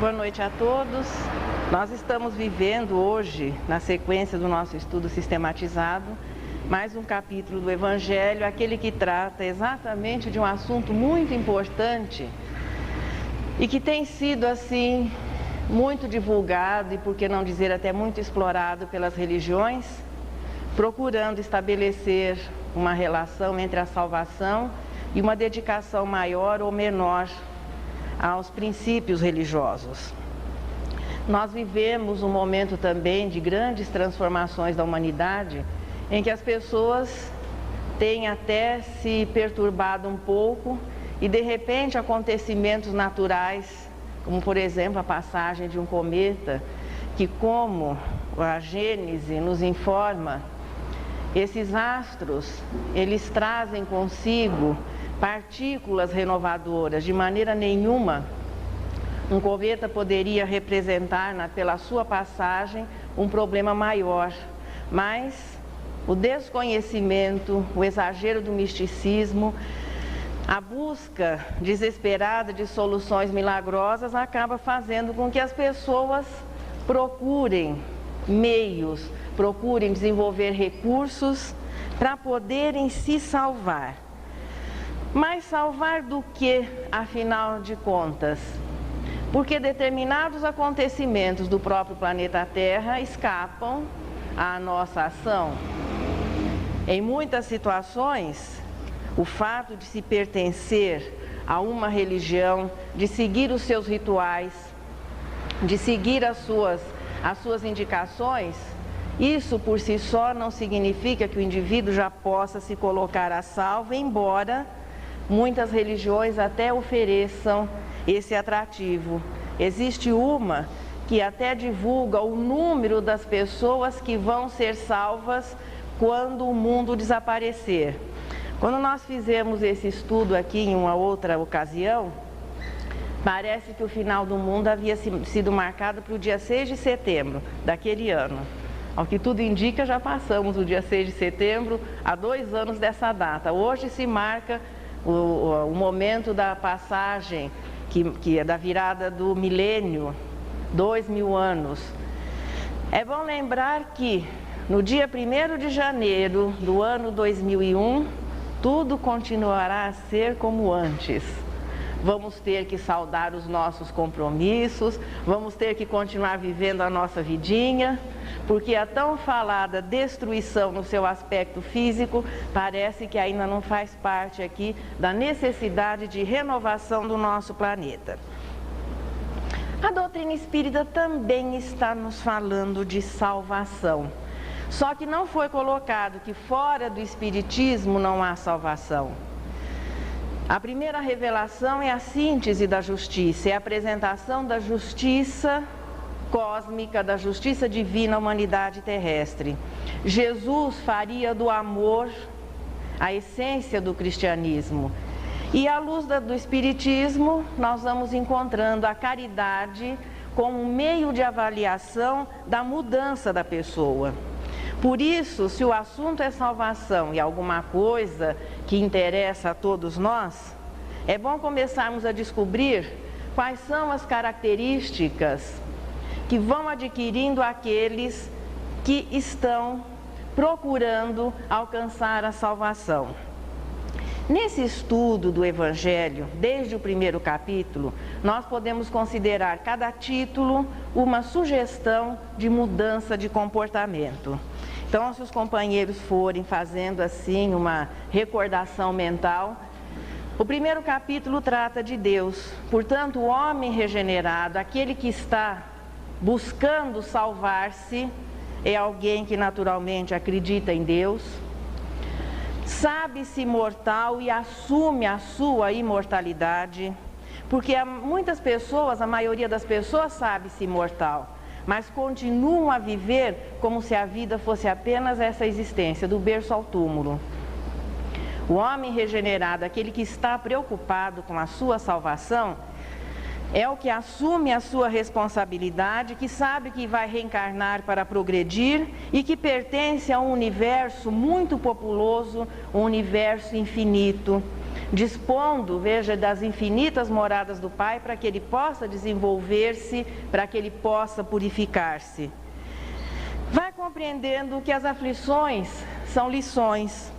Boa noite a todos. Nós estamos vivendo hoje, na sequência do nosso estudo sistematizado, mais um capítulo do Evangelho, aquele que trata exatamente de um assunto muito importante e que tem sido, assim, muito divulgado e, por que não dizer, até muito explorado pelas religiões, procurando estabelecer uma relação entre a salvação e uma dedicação maior ou menor aos princípios religiosos. Nós vivemos um momento também de grandes transformações da humanidade, em que as pessoas têm até se perturbado um pouco e, de repente, acontecimentos naturais, como, por exemplo, a passagem de um cometa, que, como a Gênese nos informa, esses astros, eles trazem consigo partículas renovadoras. De maneira nenhuma um cometa poderia representar, pela sua passagem, um problema maior, mas o desconhecimento, o exagero do misticismo, a busca desesperada de soluções milagrosas acaba fazendo com que as pessoas procurem meios, procurem desenvolver recursos para poderem se salvar. Mas salvar do que, afinal de contas? Porque determinados acontecimentos do próprio planeta Terra escapam à nossa ação. Em muitas situações, o fato de se pertencer a uma religião, de seguir os seus rituais, de seguir as suas indicações, isso por si só não significa que o indivíduo já possa se colocar a salvo, embora muitas religiões até ofereçam esse atrativo. Existe uma que até divulga o número das pessoas que vão ser salvas quando o mundo desaparecer. Quando nós fizemos esse estudo aqui em uma outra ocasião, parece que o final do mundo havia sido marcado para o dia 6 de setembro daquele ano. Ao que tudo indica, já passamos o dia 6 de setembro, há 2 anos dessa data. Hoje se marca o momento da passagem, que é da virada do milênio, 2000 anos. É bom lembrar que no dia 1º de janeiro do ano 2001, tudo continuará a ser como antes. Vamos ter que saldar os nossos compromissos, vamos ter que continuar vivendo a nossa vidinha, porque a tão falada destruição no seu aspecto físico parece que ainda não faz parte aqui da necessidade de renovação do nosso planeta. A doutrina espírita também está nos falando de salvação, só que não foi colocado que fora do espiritismo não há salvação. A primeira revelação é a síntese da justiça, é a apresentação da justiça cósmica, da justiça divina à humanidade terrestre. Jesus faria do amor a essência do cristianismo. E à luz do espiritismo, nós vamos encontrando a caridade como um meio de avaliação da mudança da pessoa. Por isso, se o assunto é salvação e alguma coisa que interessa a todos nós, é bom começarmos a descobrir quais são as características que vão adquirindo aqueles que estão procurando alcançar a salvação. Nesse estudo do Evangelho, desde o 1º capítulo, nós podemos considerar cada título uma sugestão de mudança de comportamento. Então, se os companheiros forem fazendo assim uma recordação mental, o 1º capítulo trata de Deus. Portanto, o homem regenerado, aquele que está buscando salvar-se, é alguém que naturalmente acredita em Deus, sabe-se mortal e assume a sua imortalidade, porque muitas pessoas, a maioria das pessoas sabe-se imortal, mas continuam a viver como se a vida fosse apenas essa existência, do berço ao túmulo. O homem regenerado, aquele que está preocupado com a sua salvação, é o que assume a sua responsabilidade, que sabe que vai reencarnar para progredir e que pertence a um universo muito populoso, um universo infinito, dispondo, veja, das infinitas moradas do Pai para que ele possa desenvolver-se, para que ele possa purificar-se. Vai compreendendo que as aflições são lições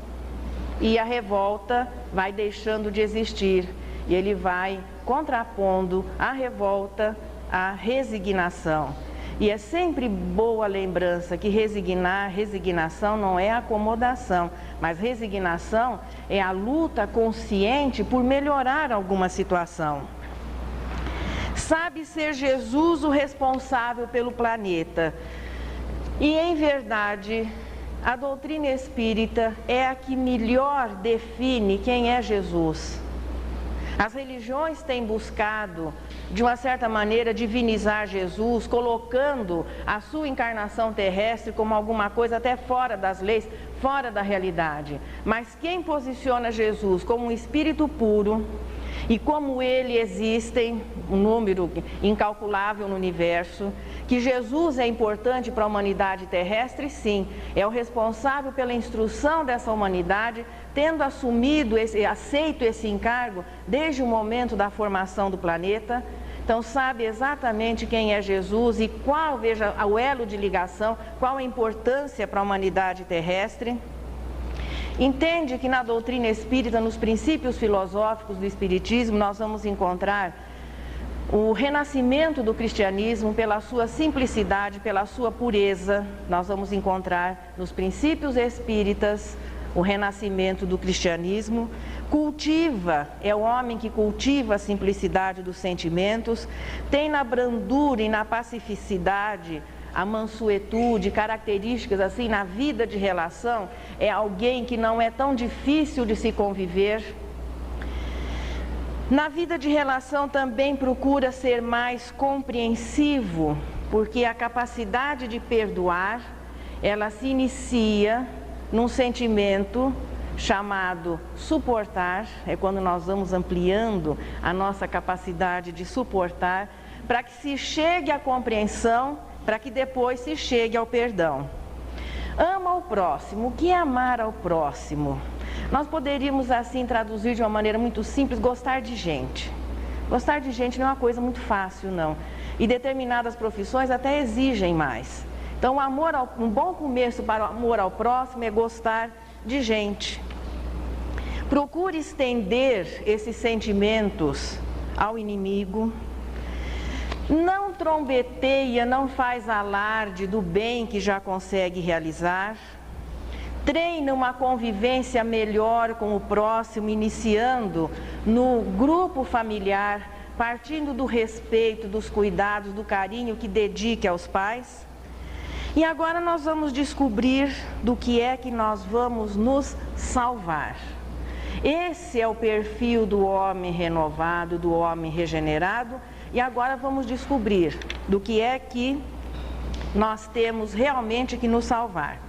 e a revolta vai deixando de existir e ele vai contrapondo a revolta à resignação. E é sempre boa lembrança que resignação não é acomodação, mas resignação é a luta consciente por melhorar alguma situação. Sabe ser Jesus o responsável pelo planeta. E em verdade, a doutrina espírita é a que melhor define quem é Jesus. As religiões têm buscado, de uma certa maneira, divinizar Jesus, colocando a sua encarnação terrestre como alguma coisa até fora das leis, fora da realidade. Mas quem posiciona Jesus como um espírito puro, e como ele existem, um número incalculável no universo, que Jesus é importante para a humanidade terrestre, sim, é o responsável pela instrução dessa humanidade, tendo aceito esse encargo desde o momento da formação do planeta. Então sabe exatamente quem é Jesus e qual, veja, o elo de ligação, qual a importância para a humanidade terrestre. Entende que na doutrina espírita, nos princípios filosóficos do espiritismo, nós vamos encontrar o renascimento do cristianismo pela sua simplicidade, pela sua pureza. Nós vamos encontrar nos princípios espíritas o renascimento do cristianismo. É o homem que cultiva a simplicidade dos sentimentos, tem na brandura e na pacificidade a mansuetude, características assim na vida de relação, é alguém que não é tão difícil de se conviver. Na vida de relação também procura ser mais compreensivo, porque a capacidade de perdoar, ela se inicia num sentimento chamado suportar, é quando nós vamos ampliando a nossa capacidade de suportar, para que se chegue à compreensão, para que depois se chegue ao perdão. Ama o próximo. O que é amar ao próximo? Nós poderíamos assim traduzir de uma maneira muito simples, gostar de gente. Gostar de gente não é uma coisa muito fácil, não. E determinadas profissões até exigem mais. Então, um bom começo para o amor ao próximo é gostar de gente. Procure estender esses sentimentos ao inimigo. Não trombeteia, não faz alarde do bem que já consegue realizar. Treina uma convivência melhor com o próximo, iniciando no grupo familiar, partindo do respeito, dos cuidados, do carinho que dedique aos pais. E agora nós vamos descobrir do que é que nós vamos nos salvar. Esse é o perfil do homem renovado, do homem regenerado. E agora vamos descobrir do que é que nós temos realmente que nos salvar.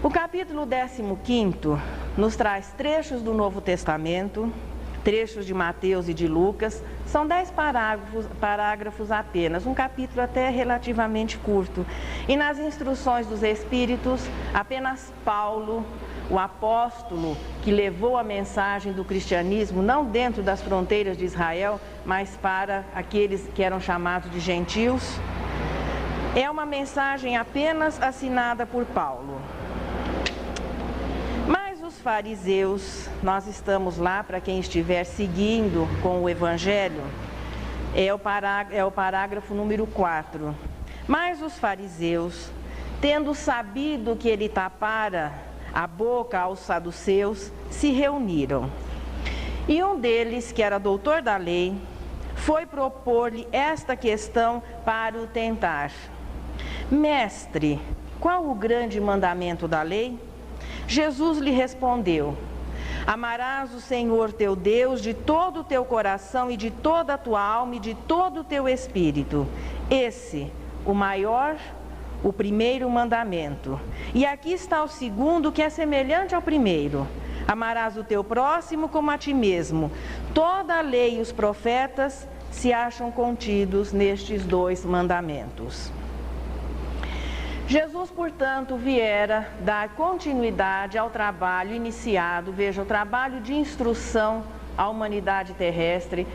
O capítulo 15 nos traz trechos do Novo Testamento, trechos de Mateus e de Lucas. São 10 parágrafos apenas, um capítulo até relativamente curto. E nas instruções dos Espíritos, apenas Paulo, o apóstolo que levou a mensagem do cristianismo, não dentro das fronteiras de Israel, mas para aqueles que eram chamados de gentios, é uma mensagem apenas assinada por Paulo. Mas os fariseus, nós estamos lá para quem estiver seguindo com o Evangelho, é o parágrafo número 4. Mas os fariseus, tendo sabido que ele tapara a boca aos saduceus, se reuniram. E um deles, que era doutor da lei, foi propor-lhe esta questão para o tentar. Mestre, qual o grande mandamento da lei? Jesus lhe respondeu: amarás o Senhor teu Deus de todo o teu coração e de toda a tua alma e de todo o teu espírito. Esse, o maior, o primeiro mandamento. E aqui está o segundo, que é semelhante ao primeiro. Amarás o teu próximo como a ti mesmo. Toda a lei e os profetas se acham contidos nestes 2 mandamentos. Jesus, portanto, viera dar continuidade ao trabalho iniciado, veja, o trabalho de instrução à humanidade terrestre,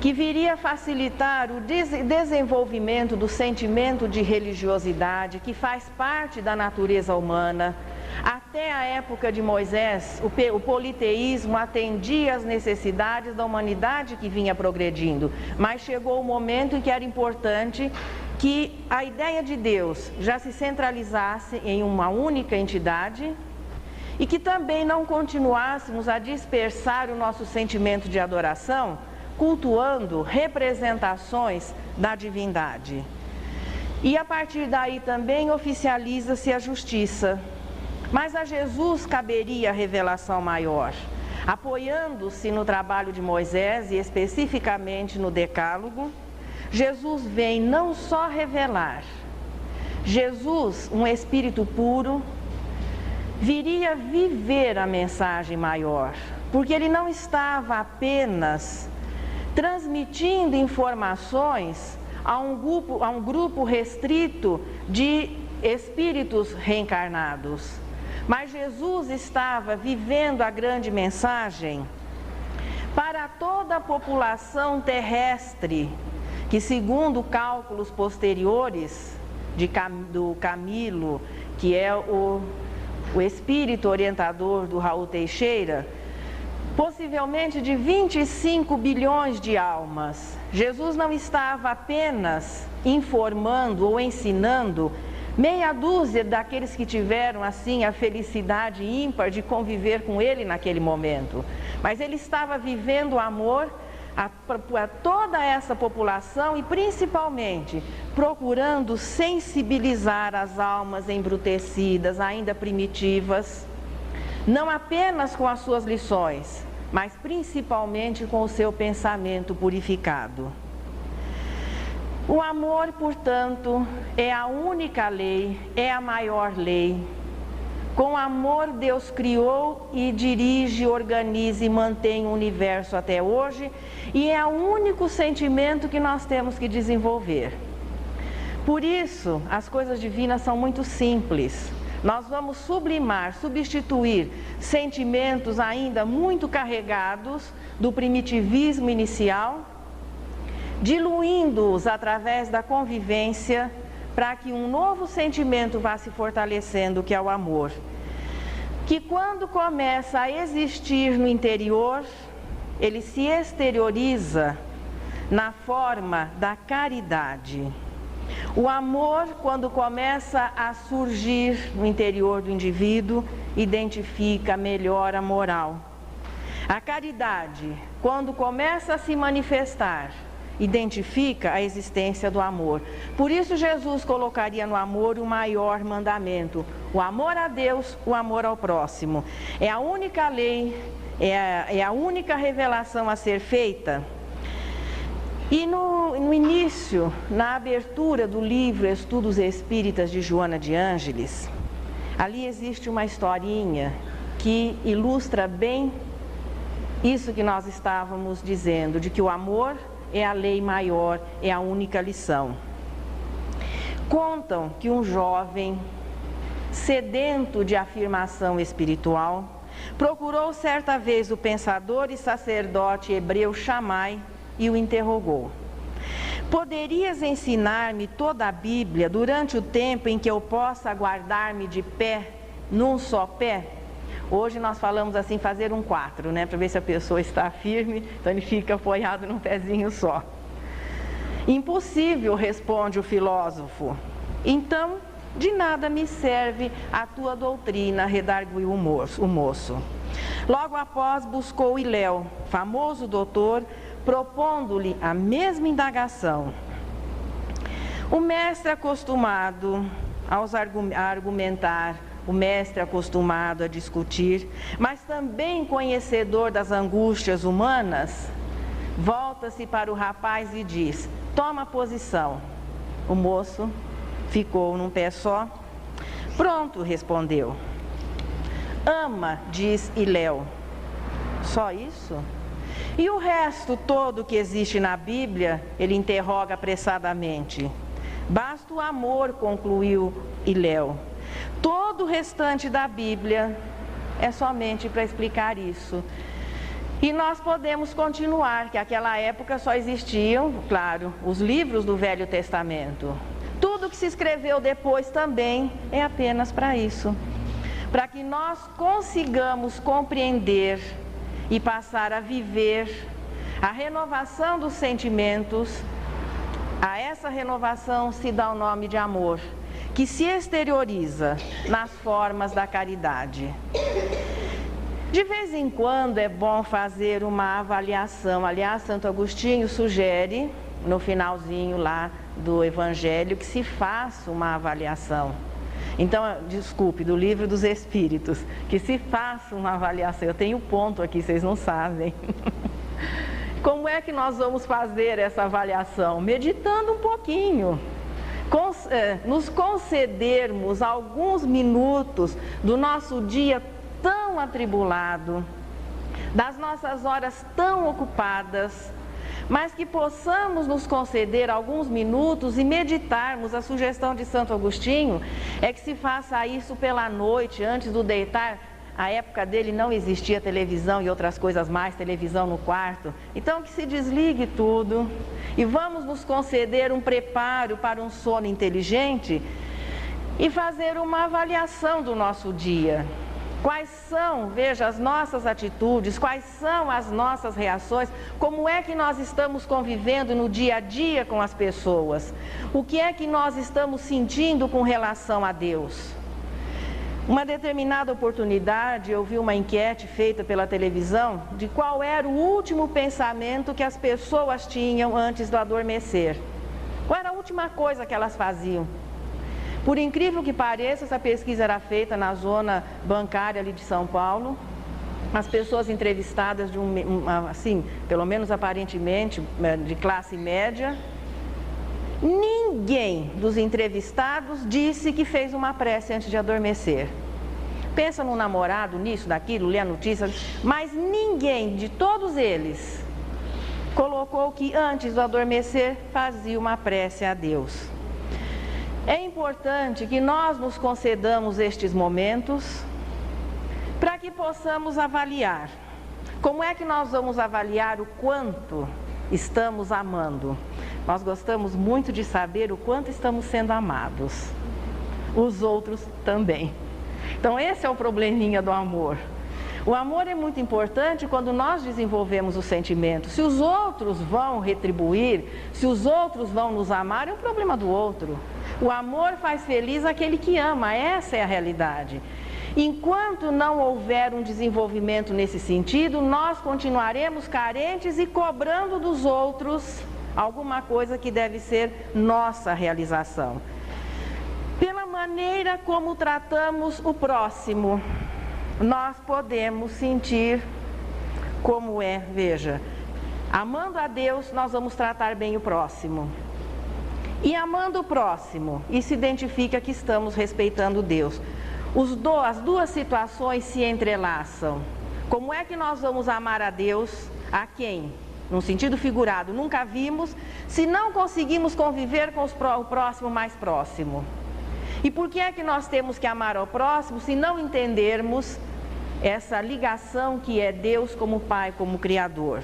que viria facilitar o desenvolvimento do sentimento de religiosidade, que faz parte da natureza humana. Até a época de Moisés, o politeísmo atendia às necessidades da humanidade que vinha progredindo, mas chegou o momento em que era importante que a ideia de Deus já se centralizasse em uma única entidade e que também não continuássemos a dispersar o nosso sentimento de adoração, cultuando representações da divindade. E a partir daí também oficializa-se a justiça. Mas a Jesus caberia a revelação maior, apoiando-se no trabalho de Moisés e especificamente no Decálogo. Jesus vem não só revelar, Jesus, um espírito puro, viria viver a mensagem maior, porque ele não estava apenas transmitindo informações a um grupo restrito de espíritos reencarnados, mas Jesus estava vivendo a grande mensagem para toda a população terrestre, que segundo cálculos posteriores do Camilo, que é o espírito orientador do Raul Teixeira, possivelmente de 25 bilhões de almas. Jesus não estava apenas informando ou ensinando meia dúzia daqueles que tiveram assim a felicidade ímpar de conviver com ele naquele momento, mas ele estava vivendo o amor a toda essa população e principalmente procurando sensibilizar as almas embrutecidas, ainda primitivas, não apenas com as suas lições, mas principalmente com o seu pensamento purificado. O amor, portanto, é a única lei, é a maior lei. Com amor, Deus criou e dirige, organiza e mantém o universo até hoje, e é o único sentimento que nós temos que desenvolver. Por isso, as coisas divinas são muito simples. Nós vamos sublimar, substituir sentimentos ainda muito carregados do primitivismo inicial, diluindo-os através da convivência, para que um novo sentimento vá se fortalecendo, que é o amor, que quando começa a existir no interior, ele se exterioriza na forma da caridade. O amor, quando começa a surgir no interior do indivíduo, identifica melhor a moral. A caridade, quando começa a se manifestar, identifica a existência do amor. Por isso Jesus colocaria no amor o maior mandamento, o amor a Deus, o amor ao próximo. É a única lei, é a única revelação a ser feita. E no início, na abertura do livro Estudos Espíritas de Joana de Ângeles, ali existe uma historinha que ilustra bem isso que nós estávamos dizendo, de que o amor é a lei maior, é a única lição. Contam que um jovem, sedento de afirmação espiritual, procurou certa vez o pensador e sacerdote hebreu Shammai e o interrogou: poderias ensinar-me toda a Bíblia durante o tempo em que eu possa guardar-me de pé, num só pé? Hoje nós falamos assim, fazer um 4, né? Para ver se a pessoa está firme, então ele fica apoiado num pezinho só. Impossível, responde o filósofo. Então, de nada me serve a tua doutrina, redarguiu o moço. Logo após buscou Hilel, famoso doutor, propondo-lhe a mesma indagação. O mestre acostumado a argumentar, o mestre acostumado a discutir, mas também conhecedor das angústias humanas, volta-se para o rapaz e diz: toma posição. O moço ficou num pé só. Pronto, respondeu. Ama, diz Hilel. Só isso? E o resto todo que existe na Bíblia? Ele interroga apressadamente. Basta o amor, concluiu Hillel. Todo o restante da Bíblia é somente para explicar isso. E nós podemos continuar, que naquela época só existiam, claro, os livros do Velho Testamento. Tudo que se escreveu depois também é apenas para isso. Para que nós consigamos compreender e passar a viver a renovação dos sentimentos. A essa renovação se dá o nome de amor, que se exterioriza nas formas da caridade. De vez em quando é bom fazer uma avaliação. Aliás, Santo Agostinho sugere, no finalzinho lá do Evangelho, que se faça uma avaliação. Então, desculpe, do Livro dos Espíritos, que se faça uma avaliação. Eu tenho ponto aqui, vocês não sabem. Como é que nós vamos fazer essa avaliação? Meditando um pouquinho. Nos concedermos alguns minutos do nosso dia tão atribulado, das nossas horas tão ocupadas, mas que possamos nos conceder alguns minutos e meditarmos. A sugestão de Santo Agostinho é que se faça isso pela noite, antes do deitar. A época dele não existia televisão e outras coisas mais, televisão no quarto. Então que se desligue tudo e vamos nos conceder um preparo para um sono inteligente e fazer uma avaliação do nosso dia. Quais são, veja, as nossas atitudes, quais são as nossas reações, como é que nós estamos convivendo no dia a dia com as pessoas, o que é que nós estamos sentindo com relação a Deus. Uma determinada oportunidade, eu vi uma enquete feita pela televisão de qual era o último pensamento que as pessoas tinham antes do adormecer. Qual era a última coisa que elas faziam? Por incrível que pareça, essa pesquisa era feita na zona bancária ali de São Paulo. As pessoas entrevistadas assim, pelo menos aparentemente, de classe média. Ninguém dos entrevistados disse que fez uma prece antes de adormecer. Pensa no namorado, nisso, daquilo, lê a notícia, mas ninguém de todos eles colocou que antes do adormecer fazia uma prece a Deus. É importante que nós nos concedamos estes momentos para que possamos avaliar. Como é que nós vamos avaliar o quanto estamos amando? Nós gostamos muito de saber o quanto estamos sendo amados. Os outros também. Então esse é o probleminha do amor. O amor é muito importante quando nós desenvolvemos o sentimento. Se os outros vão retribuir, se os outros vão nos amar, é um problema do outro. O amor faz feliz aquele que ama, essa é a realidade. Enquanto não houver um desenvolvimento nesse sentido, nós continuaremos carentes e cobrando dos outros alguma coisa que deve ser nossa realização. Pela maneira como tratamos o próximo, nós podemos sentir como é, veja, amando a Deus, nós vamos tratar bem o próximo. E amando o próximo, isso identifica que estamos respeitando Deus. As duas situações se entrelaçam. Como é que nós vamos amar a Deus? A quem? Num sentido figurado, nunca vimos, se não conseguimos conviver com o próximo mais próximo. E por que é que nós temos que amar ao próximo se não entendermos essa ligação que é Deus como Pai, como Criador?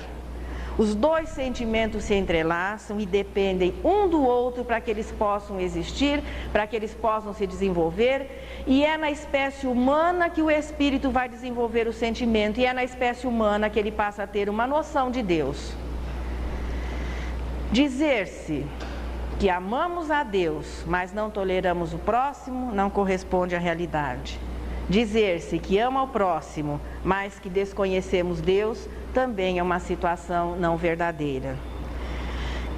Os dois sentimentos se entrelaçam e dependem um do outro para que eles possam existir, para que eles possam se desenvolver. E é na espécie humana que o espírito vai desenvolver o sentimento, e é na espécie humana que ele passa a ter uma noção de Deus. Dizer-se que amamos a Deus, mas não toleramos o próximo, não corresponde à realidade. Dizer-se que ama o próximo, mas que desconhecemos Deus, também é uma situação não verdadeira.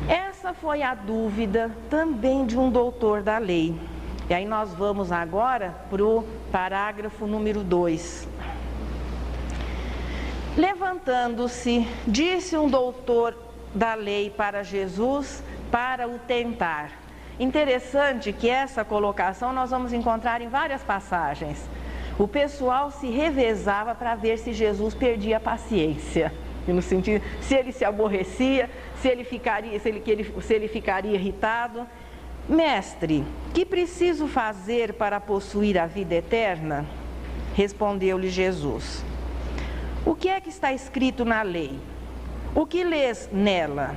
Essa foi a dúvida também de um doutor da lei. E aí nós vamos agora para o parágrafo número 2. Levantando-se, disse um doutor da lei para Jesus, para o tentar. Interessante que essa colocação nós vamos encontrar em várias passagens. O pessoal se revezava para ver se Jesus perdia a paciência. E no sentido, se ele se aborrecia, se ele ficaria irritado. Mestre, que preciso fazer para possuir a vida eterna? Respondeu-lhe Jesus. O que é que está escrito na lei? O que lês nela?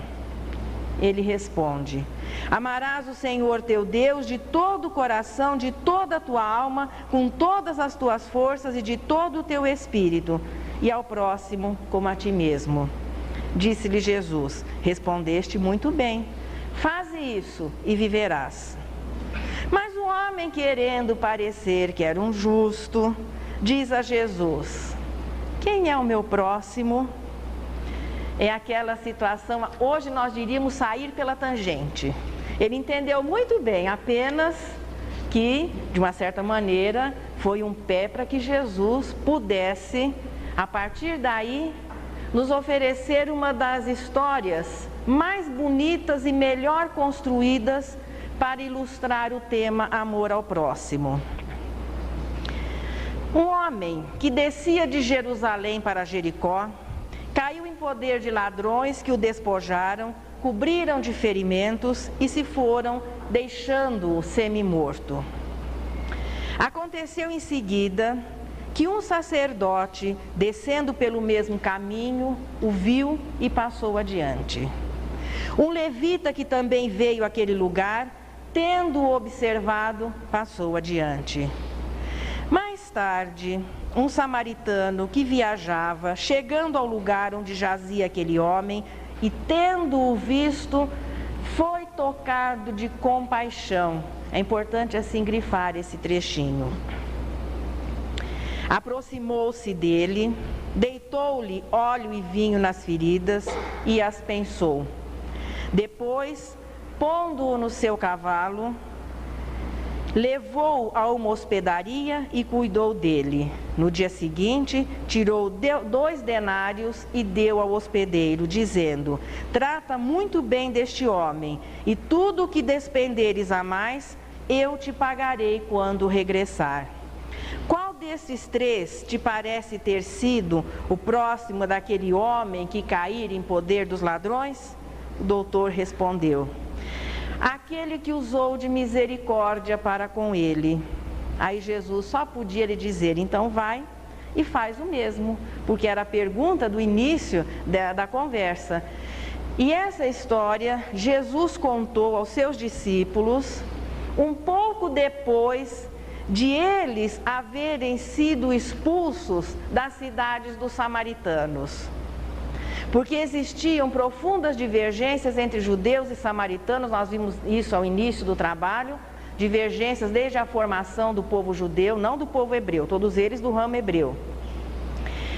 Ele responde: amarás o Senhor teu Deus de todo o coração, de toda a tua alma, com todas as tuas forças e de todo o teu espírito, e ao próximo como a ti mesmo. Disse-lhe Jesus: respondeste muito bem, faze isso e viverás. Mas o homem, querendo parecer que era um justo, diz a Jesus: quem é o meu próximo? É aquela situação, hoje nós diríamos sair pela tangente. Ele entendeu muito bem, apenas que, de uma certa maneira, foi um pé para que Jesus pudesse, a partir daí, nos oferecer uma das histórias mais bonitas e melhor construídas para ilustrar o tema amor ao próximo. Um homem que descia de Jerusalém para Jericó, caiu em poder de ladrões que o despojaram, cobriram de ferimentos e se foram, deixando-o semi-morto. Aconteceu em seguida que um sacerdote, descendo pelo mesmo caminho, o viu e passou adiante. Um levita que também veio àquele lugar, tendo-o observado, passou adiante. Mais tarde, um samaritano que viajava, chegando ao lugar onde jazia aquele homem e tendo-o visto, foi tocado de compaixão. É importante assim grifar esse trechinho. Aproximou-se dele, deitou-lhe óleo e vinho nas feridas e as pensou. Depois, pondo-o no seu cavalo, levou-o a uma hospedaria e cuidou dele. No dia seguinte, tirou 2 denários e deu ao hospedeiro, dizendo: trata muito bem deste homem, e tudo o que despenderes a mais, eu te pagarei quando regressar. Qual desses 3 te parece ter sido o próximo daquele homem que caíra em poder dos ladrões? O doutor respondeu: aquele que usou de misericórdia para com ele. Aí Jesus só podia lhe dizer: então vai e faz o mesmo, porque era a pergunta do início da conversa. E essa história Jesus contou aos seus discípulos um pouco depois de eles haverem sido expulsos das cidades dos samaritanos. Porque existiam profundas divergências entre judeus e samaritanos, nós vimos isso ao início do trabalho, divergências desde a formação do povo judeu, não do povo hebreu, todos eles do ramo hebreu.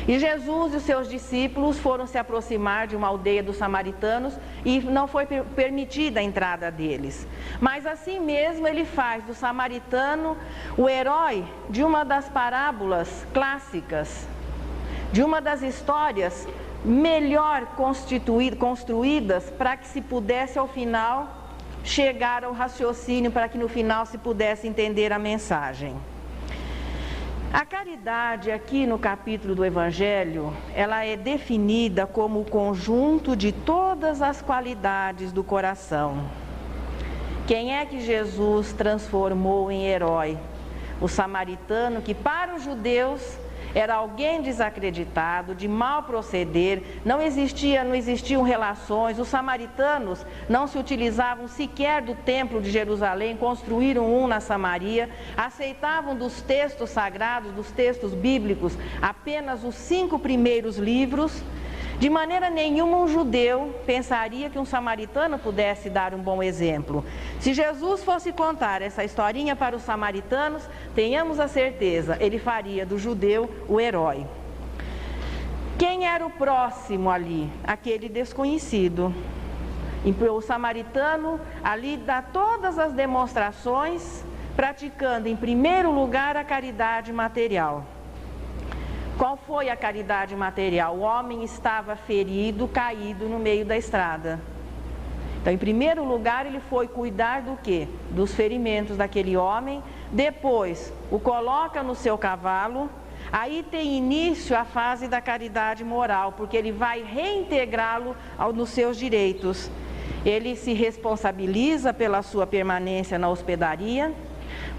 E Jesus e os seus discípulos foram se aproximar de uma aldeia dos samaritanos e não foi permitida a entrada deles. Mas assim mesmo ele faz do samaritano o herói de uma das parábolas clássicas, de uma das histórias melhor construídas para que se pudesse ao final chegar ao raciocínio, para que no final se pudesse entender a mensagem. A caridade aqui no capítulo do Evangelho, ela é definida como o conjunto de todas as qualidades do coração. Quem é que Jesus transformou em herói? O samaritano, que para os judeus era alguém desacreditado, de mau proceder, não existiam relações, os samaritanos não se utilizavam sequer do templo de Jerusalém, construíram um na Samaria, aceitavam dos textos sagrados, dos textos bíblicos, apenas os 5 primeiros livros. De maneira nenhuma um judeu pensaria que um samaritano pudesse dar um bom exemplo. Se Jesus fosse contar essa historinha para os samaritanos, tenhamos a certeza, ele faria do judeu o herói. Quem era o próximo ali? Aquele desconhecido. O samaritano ali dá todas as demonstrações, praticando em primeiro lugar a caridade material. Qual foi a caridade material? O homem estava ferido, caído no meio da estrada. Então, em primeiro lugar, ele foi cuidar do quê? Dos ferimentos daquele homem. Depois, o coloca no seu cavalo. Aí tem início a fase da caridade moral, porque ele vai reintegrá-lo nos seus direitos. ele se responsabiliza pela sua permanência na hospedaria,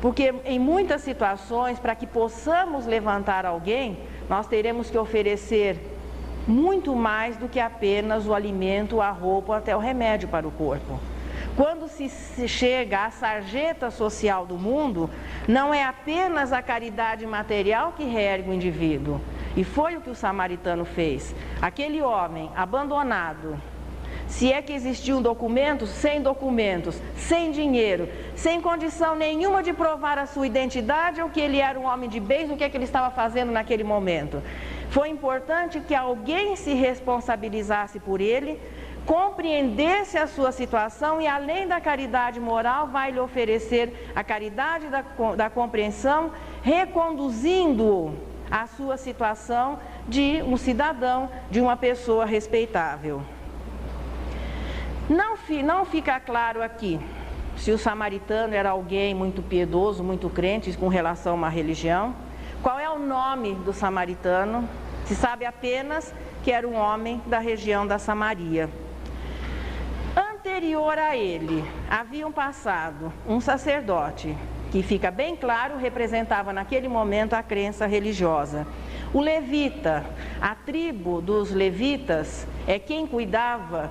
porque em muitas situações, para que possamos levantar alguém, nós teremos que oferecer muito mais do que apenas o alimento, a roupa, até o remédio para o corpo. Quando se chega à sarjeta social do mundo, não é apenas a caridade material que reergue o indivíduo. E foi o que o samaritano fez. Aquele homem abandonado, se é que existiam documentos, sem dinheiro, sem condição nenhuma de provar a sua identidade ou que ele era um homem de bens, o que é que ele estava fazendo naquele momento. Foi importante que alguém se responsabilizasse por ele, compreendesse a sua situação e, além da caridade moral, vai lhe oferecer a caridade da compreensão, reconduzindo-o à sua situação de um cidadão, de uma pessoa respeitável. Não fica claro aqui se o samaritano era alguém muito piedoso, muito crente com relação a uma religião. Qual é o nome do samaritano? Se sabe apenas que era um homem da região da Samaria. Anterior a ele, havia um passado, um sacerdote, que fica bem claro, representava naquele momento a crença religiosa. O levita, a tribo dos levitas, é quem cuidava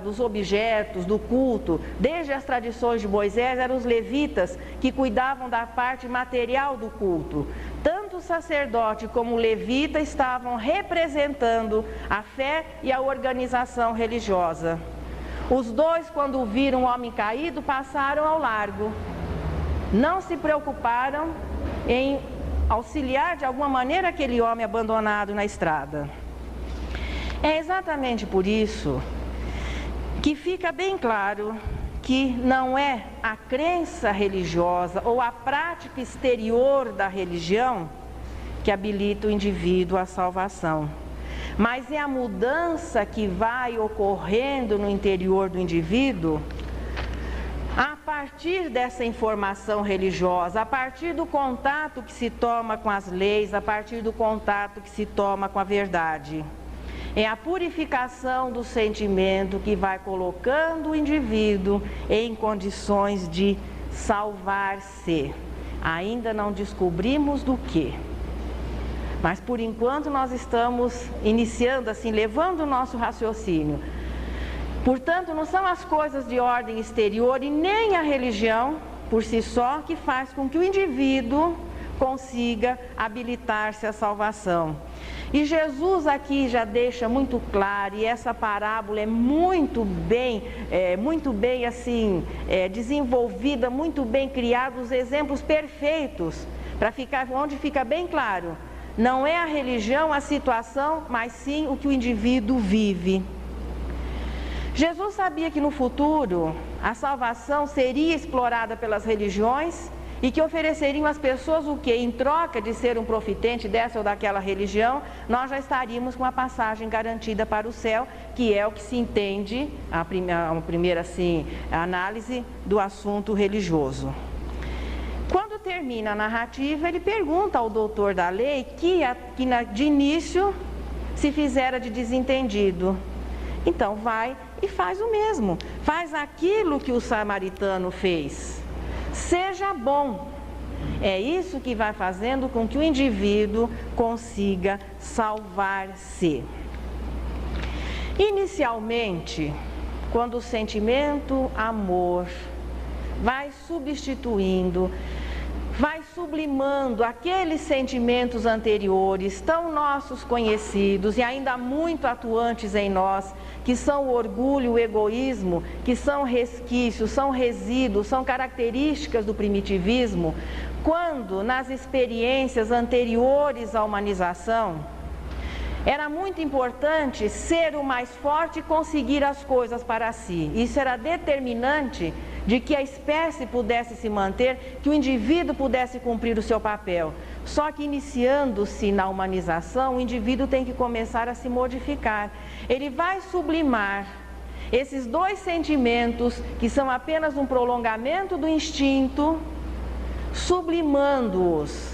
dos objetos, do culto. Desde as tradições de Moisés, eram os levitas que cuidavam da parte material do culto. Tanto o sacerdote como o levita estavam representando a fé e a organização religiosa. Os dois, quando viram o homem caído, passaram ao largo. Não se preocuparam em auxiliar de alguma maneira aquele homem abandonado na estrada. É exatamente por isso que fica bem claro que não é a crença religiosa ou a prática exterior da religião que habilita o indivíduo à salvação, mas é a mudança que vai ocorrendo no interior do indivíduo a partir dessa informação religiosa, a partir do contato que se toma com as leis, a partir do contato que se toma com a verdade. É a purificação do sentimento que vai colocando o indivíduo em condições de salvar-se. Ainda não descobrimos do que, mas por enquanto nós estamos iniciando assim, levando o nosso raciocínio. Portanto, não são as coisas de ordem exterior e nem a religião por si só que faz com que o indivíduo consiga habilitar-se à salvação. E Jesus aqui já deixa muito claro, e essa parábola é muito bem assim, desenvolvida, muito bem criada, os exemplos perfeitos, onde fica bem claro, não é a religião a situação, mas sim o que o indivíduo vive. Jesus sabia que no futuro a salvação seria explorada pelas religiões e que ofereceriam às pessoas o que? Em troca de ser um profitente dessa ou daquela religião, nós já estaríamos com a passagem garantida para o céu, que é o que se entende, a primeira assim, análise do assunto religioso. Quando termina a narrativa, ele pergunta ao doutor da lei que de início se fizera de desentendido. Então vai e faz o mesmo, faz aquilo que o samaritano fez. Seja bom. É isso que vai fazendo com que o indivíduo consiga salvar-se. Inicialmente, quando o sentimento amor vai substituindo, vai sublimando aqueles sentimentos anteriores, tão nossos conhecidos e ainda muito atuantes em nós, que são o orgulho e o egoísmo, que são resquícios, são resíduos, são características do primitivismo, quando nas experiências anteriores à humanização, era muito importante ser o mais forte e conseguir as coisas para si. Isso era determinante de que a espécie pudesse se manter, que o indivíduo pudesse cumprir o seu papel. Só que iniciando-se na humanização, o indivíduo tem que começar a se modificar. Ele vai sublimar esses dois sentimentos, que são apenas um prolongamento do instinto, sublimando-os.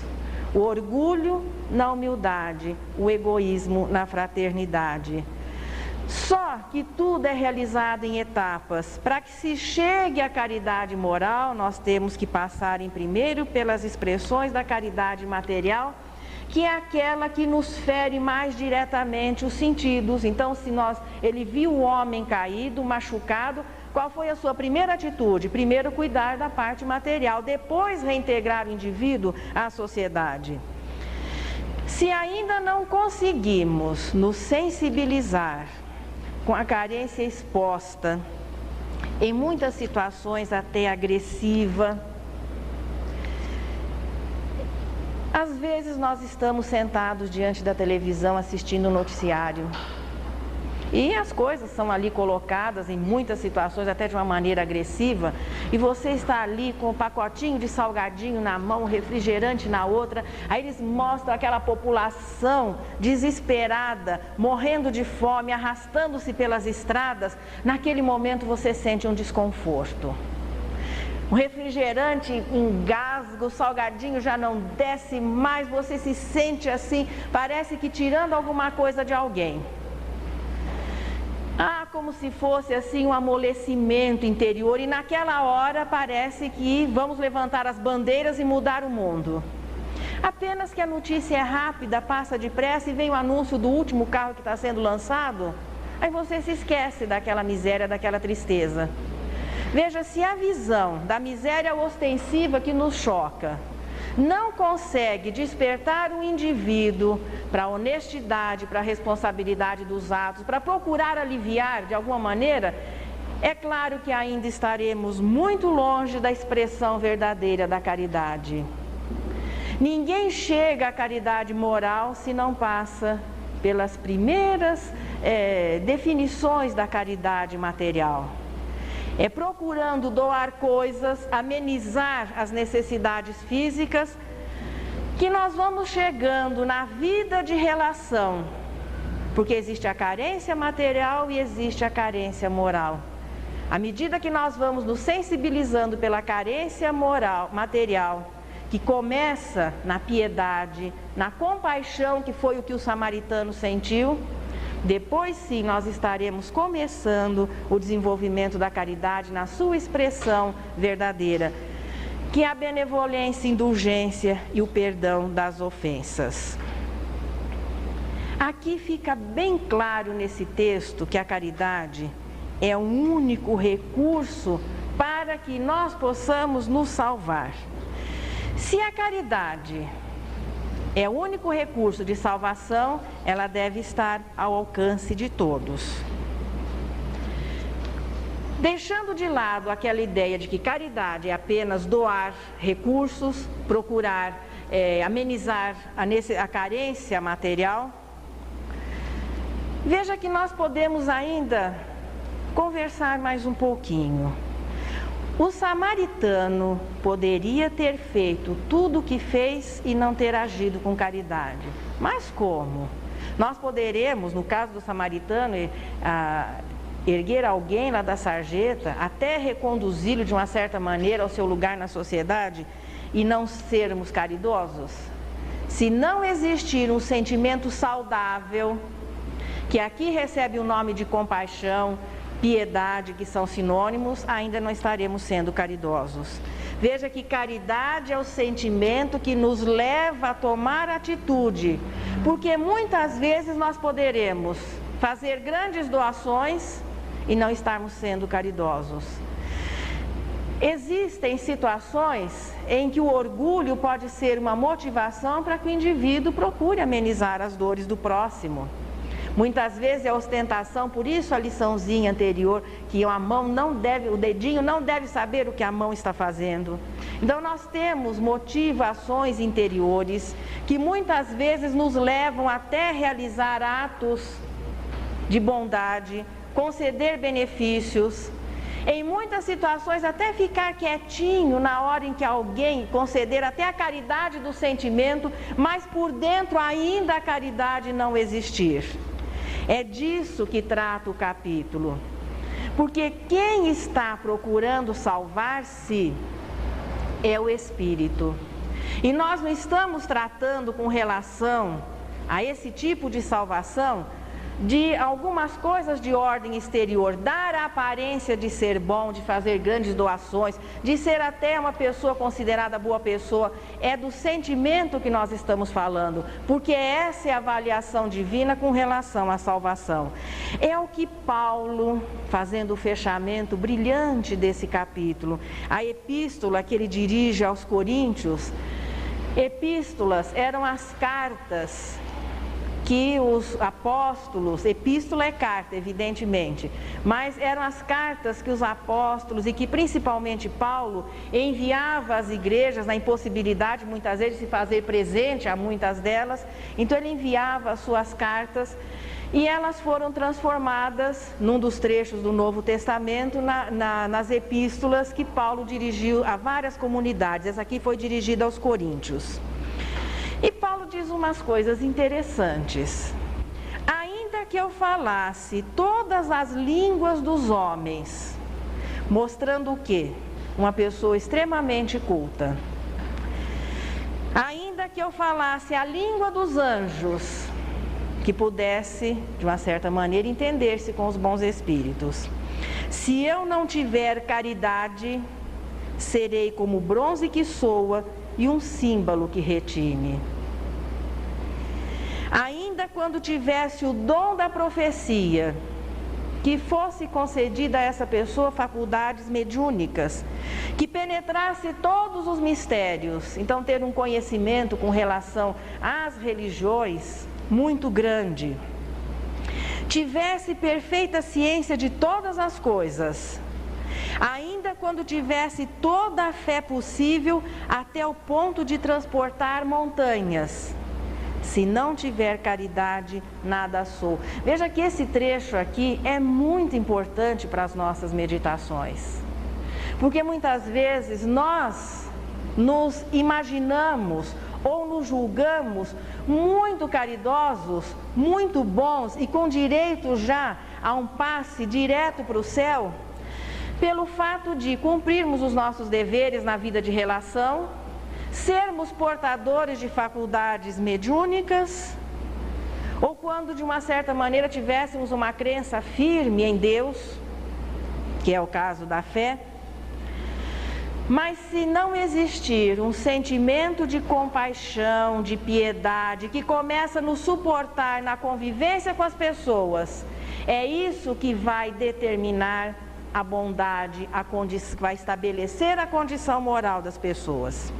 O orgulho na humildade, o egoísmo na fraternidade. Só que tudo é realizado em etapas. Para que se chegue à caridade moral, nós temos que passar primeiro pelas expressões da caridade material, que é aquela que nos fere mais diretamente os sentidos. Então, ele viu o homem caído, machucado, qual foi a sua primeira atitude? Primeiro cuidar da parte material, depois reintegrar o indivíduo à sociedade. Se ainda não conseguimos nos sensibilizar com a carência exposta, em muitas situações até agressiva, às vezes nós estamos sentados diante da televisão assistindo o noticiário e as coisas são ali colocadas em muitas situações até de uma maneira agressiva, e você está ali com um pacotinho de salgadinho na mão, refrigerante na outra, aí eles mostram aquela população desesperada, morrendo de fome, arrastando-se pelas estradas. Naquele momento você sente um desconforto. O refrigerante engasga, o salgadinho já não desce mais, você se sente assim, parece que tirando alguma coisa de alguém. Como se fosse assim um amolecimento interior, e naquela hora parece que vamos levantar as bandeiras e mudar o mundo. Apenas que a notícia é rápida, passa depressa e vem o anúncio do último carro que está sendo lançado, aí você se esquece daquela miséria, daquela tristeza. Veja, se a visão da miséria ostensiva que nos choca não consegue despertar o indivíduo para a honestidade, para a responsabilidade dos atos, para procurar aliviar de alguma maneira, é claro que ainda estaremos muito longe da expressão verdadeira da caridade. Ninguém chega à caridade moral se não passa pelas primeiras definições da caridade material. É procurando doar coisas, amenizar as necessidades físicas, que nós vamos chegando na vida de relação, porque existe a carência material e existe a carência moral. À medida que nós vamos nos sensibilizando pela carência material, que começa na piedade, na compaixão, que foi o que o samaritano sentiu, depois sim nós estaremos começando o desenvolvimento da caridade na sua expressão verdadeira, que é a benevolência, indulgência e o perdão das ofensas. Aqui fica bem claro nesse texto que a caridade é o único recurso para que nós possamos nos salvar. Se a caridade é o único recurso de salvação, ela deve estar ao alcance de todos. Deixando de lado aquela ideia de que caridade é apenas doar recursos, procurar amenizar a carência material, veja que nós podemos ainda conversar mais um pouquinho. O samaritano poderia ter feito tudo o que fez e não ter agido com caridade. Mas como? Nós poderemos, no caso do samaritano, erguer alguém lá da sarjeta, até reconduzi-lo de uma certa maneira ao seu lugar na sociedade e não sermos caridosos? Se não existir um sentimento saudável, que aqui recebe o nome de compaixão, piedade, que são sinônimos, ainda não estaremos sendo caridosos. Veja que caridade é o sentimento que nos leva a tomar atitude, porque muitas vezes nós poderemos fazer grandes doações e não estarmos sendo caridosos. Existem situações em que o orgulho pode ser uma motivação para que o indivíduo procure amenizar as dores do próximo. Muitas vezes é ostentação, por isso a liçãozinha anterior, que o dedinho não deve saber o que a mão está fazendo. Então nós temos motivações interiores que muitas vezes nos levam até realizar atos de bondade, conceder benefícios, em muitas situações até ficar quietinho na hora em que alguém conceder até a caridade do sentimento, mas por dentro ainda a caridade não existir. É disso que trata o capítulo, porque quem está procurando salvar-se é o Espírito, e nós não estamos tratando com relação a esse tipo de salvação de algumas coisas de ordem exterior, dar a aparência de ser bom, de fazer grandes doações, de ser até uma pessoa considerada boa pessoa, é do sentimento que nós estamos falando, porque essa é a avaliação divina com relação à salvação. É o que Paulo, fazendo o fechamento brilhante desse capítulo, a epístola que ele dirige aos Coríntios. Epístolas eram as cartas que os apóstolos, epístola é carta, evidentemente, mas eram as cartas que os apóstolos e que principalmente Paulo enviava às igrejas, na impossibilidade muitas vezes de se fazer presente a muitas delas. Então ele enviava as suas cartas e elas foram transformadas num dos trechos do Novo Testamento nas epístolas que Paulo dirigiu a várias comunidades. Essa aqui foi dirigida aos Coríntios. E Paulo diz umas coisas interessantes. Ainda que eu falasse todas as línguas dos homens, mostrando o quê? Uma pessoa extremamente culta. Ainda que eu falasse a língua dos anjos, que pudesse, de uma certa maneira, entender-se com os bons espíritos. Se eu não tiver caridade, serei como bronze que soa e um símbolo que retine. Ainda quando tivesse o dom da profecia, que fosse concedida a essa pessoa faculdades mediúnicas, que penetrasse todos os mistérios, então ter um conhecimento com relação às religiões muito grande, tivesse perfeita ciência de todas as coisas, ainda quando tivesse toda a fé possível até o ponto de transportar montanhas, se não tiver caridade, nada sou. Veja que esse trecho aqui é muito importante para as nossas meditações, porque muitas vezes nós nos imaginamos ou nos julgamos muito caridosos, muito bons e com direito já a um passe direto para o céu, pelo fato de cumprirmos os nossos deveres na vida de relação, sermos portadores de faculdades mediúnicas, ou quando de uma certa maneira tivéssemos uma crença firme em Deus, que é o caso da fé. Mas se não existir um sentimento de compaixão, de piedade, que começa a nos suportar na convivência com as pessoas, é isso que vai determinar a bondade, vai estabelecer a condição moral das pessoas.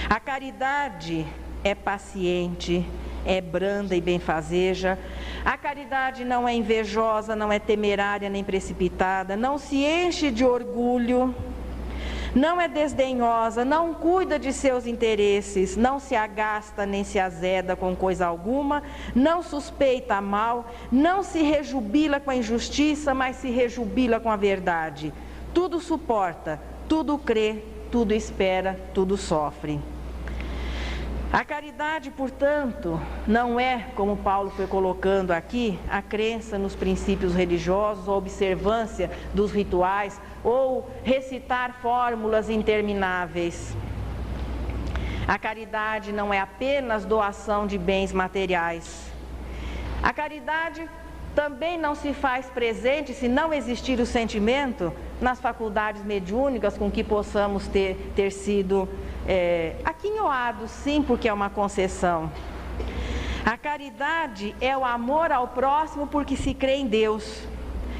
A caridade é paciente, é branda e benfazeja. A caridade não é invejosa, não é temerária nem precipitada, não se enche de orgulho, não é desdenhosa, não cuida de seus interesses, não se agasta nem se azeda com coisa alguma, não suspeita mal, não se rejubila com a injustiça, mas se rejubila com a verdade. Tudo suporta, tudo crê, tudo espera, tudo sofre. A caridade, portanto, não é, como Paulo foi colocando aqui, a crença nos princípios religiosos, a observância dos rituais, ou recitar fórmulas intermináveis. A caridade não é apenas doação de bens materiais. A caridade também não se faz presente, se não existir o sentimento, nas faculdades mediúnicas com que possamos ter sido aquinhoados, sim, porque é uma concessão. A caridade é o amor ao próximo porque se crê em Deus.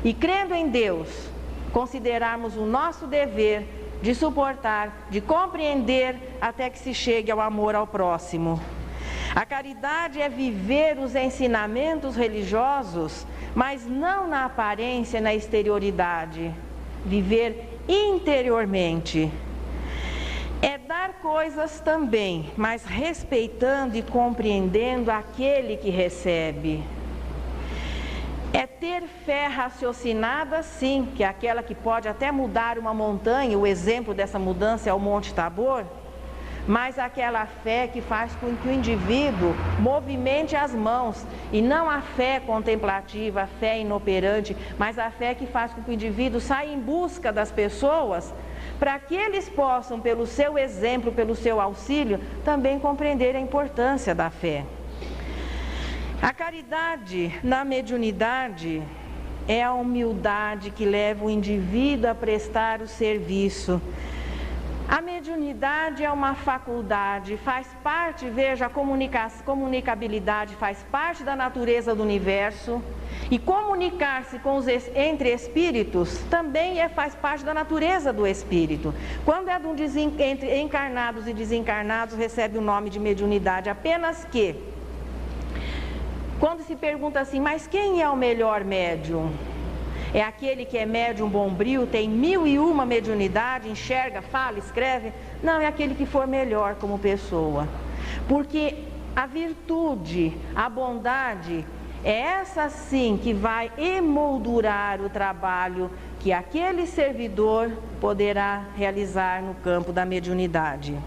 E crendo em Deus, considerarmos o nosso dever de suportar, de compreender até que se chegue ao amor ao próximo. A caridade é viver os ensinamentos religiosos, mas não na aparência, na exterioridade. Viver interiormente. É dar coisas também, mas respeitando e compreendendo aquele que recebe. É ter fé raciocinada, sim, que é aquela que pode até mudar uma montanha. O exemplo dessa mudança é o Monte Tabor. Mas aquela fé que faz com que o indivíduo movimente as mãos, e não a fé contemplativa, a fé inoperante, mas a fé que faz com que o indivíduo saia em busca das pessoas, para que eles possam, pelo seu exemplo, pelo seu auxílio, também compreender a importância da fé. A caridade na mediunidade é a humildade que leva o indivíduo a prestar o serviço. A mediunidade é uma faculdade, faz parte, veja, a comunicabilidade faz parte da natureza do universo, e comunicar-se entre espíritos também faz parte da natureza do espírito. Quando é entre encarnados e desencarnados, recebe o nome de mediunidade, apenas que, quando se pergunta assim, mas quem é o melhor médium? É aquele que é médium bombril, tem 1001 mediunidade, enxerga, fala, escreve? Não, é aquele que for melhor como pessoa. Porque a virtude, a bondade, é essa sim que vai emoldurar o trabalho que aquele servidor poderá realizar no campo da mediunidade.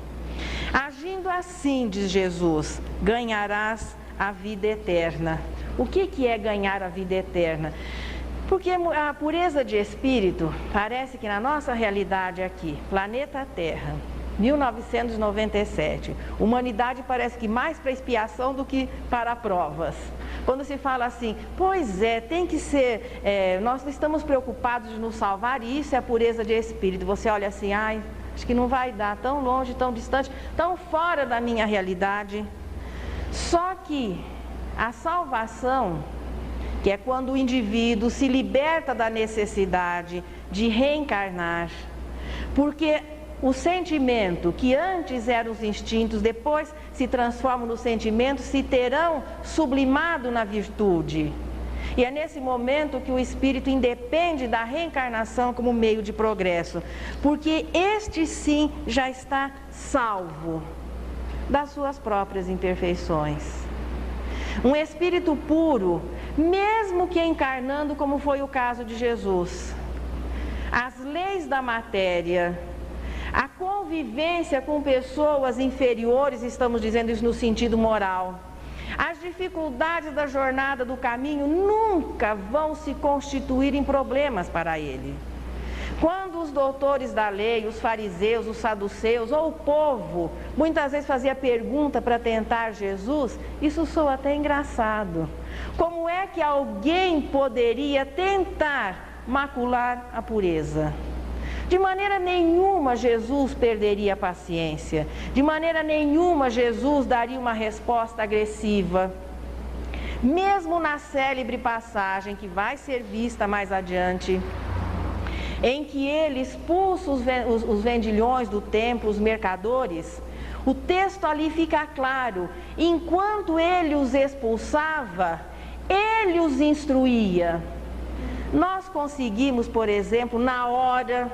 Agindo assim, diz Jesus, ganharás a vida eterna. O que é ganhar a vida eterna? Porque a pureza de espírito, parece que na nossa realidade aqui, planeta Terra, 1997, humanidade parece que mais para expiação do que para provas. Quando se fala assim, pois é, tem que ser, nós estamos preocupados de nos salvar, e isso é a pureza de espírito. Você olha assim, ai, acho que não vai dar, tão longe, tão distante, tão fora da minha realidade. Só que a salvação, que é quando o indivíduo se liberta da necessidade de reencarnar, porque o sentimento que antes eram os instintos, depois se transformam no sentimento, se terão sublimado na virtude. E é nesse momento que o espírito independe da reencarnação como meio de progresso, porque este sim já está salvo das suas próprias imperfeições. Um espírito puro, mesmo que encarnando, como foi o caso de Jesus, as leis da matéria, a convivência com pessoas inferiores, estamos dizendo isso no sentido moral, as dificuldades da jornada do caminho nunca vão se constituir em problemas para ele. Quando os doutores da lei, os fariseus, os saduceus ou o povo muitas vezes fazia pergunta para tentar Jesus, isso soa até engraçado. Como é que alguém poderia tentar macular a pureza? De maneira nenhuma Jesus perderia a paciência, de maneira nenhuma Jesus daria uma resposta agressiva. Mesmo na célebre passagem que vai ser vista mais adiante, em que ele expulsa os vendilhões do templo, os mercadores, o texto ali fica claro, enquanto ele os expulsava, ele os instruía. Nós conseguimos, por exemplo, na hora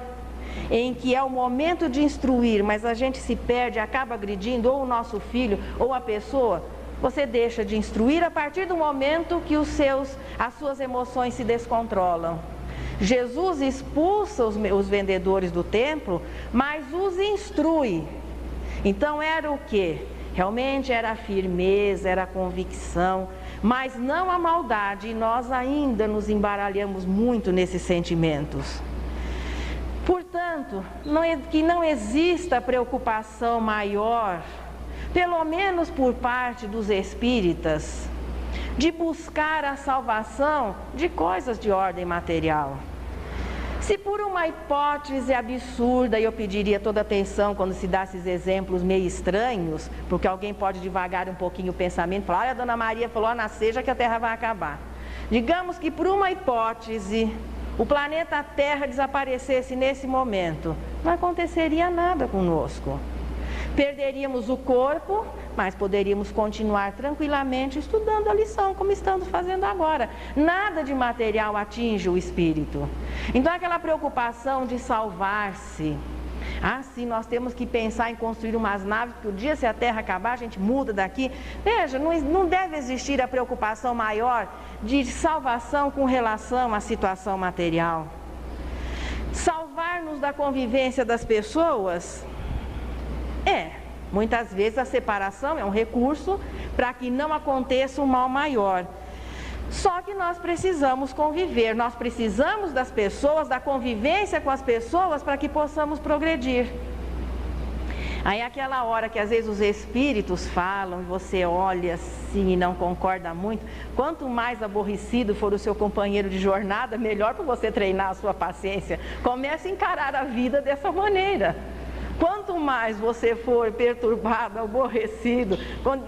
em que é o momento de instruir, mas a gente se perde, acaba agredindo ou o nosso filho ou a pessoa, você deixa de instruir a partir do momento que as suas emoções se descontrolam. Jesus expulsa os vendedores do templo, mas os instrui. Então era o quê? Realmente era a firmeza, era a convicção, mas não a maldade, e nós ainda nos embaralhamos muito nesses sentimentos. Portanto, que não exista preocupação maior, pelo menos por parte dos espíritas, de buscar a salvação de coisas de ordem material. Se por uma hipótese absurda, e eu pediria toda atenção quando se dá esses exemplos meio estranhos, porque alguém pode devagar um pouquinho o pensamento e falar, olha, a Dona Maria falou, nasceja que a Terra vai acabar. Digamos que por uma hipótese, o planeta Terra desaparecesse nesse momento, não aconteceria nada conosco. Perderíamos o corpo, mas poderíamos continuar tranquilamente estudando a lição, como estamos fazendo agora. Nada de material atinge o espírito. Então aquela preocupação de salvar-se, sim, nós temos que pensar em construir umas naves, porque o dia se a Terra acabar, a gente muda daqui. Veja, não deve existir a preocupação maior de salvação com relação à situação material. Salvar-nos da convivência das pessoas, muitas vezes a separação é um recurso para que não aconteça um mal maior. Só que nós precisamos conviver, nós precisamos das pessoas, da convivência com as pessoas para que possamos progredir. Aí é aquela hora que às vezes os espíritos falam e você olha assim e não concorda muito. Quanto mais aborrecido for o seu companheiro de jornada, melhor para você treinar a sua paciência. Comece a encarar a vida dessa maneira. Quanto mais você for perturbado, aborrecido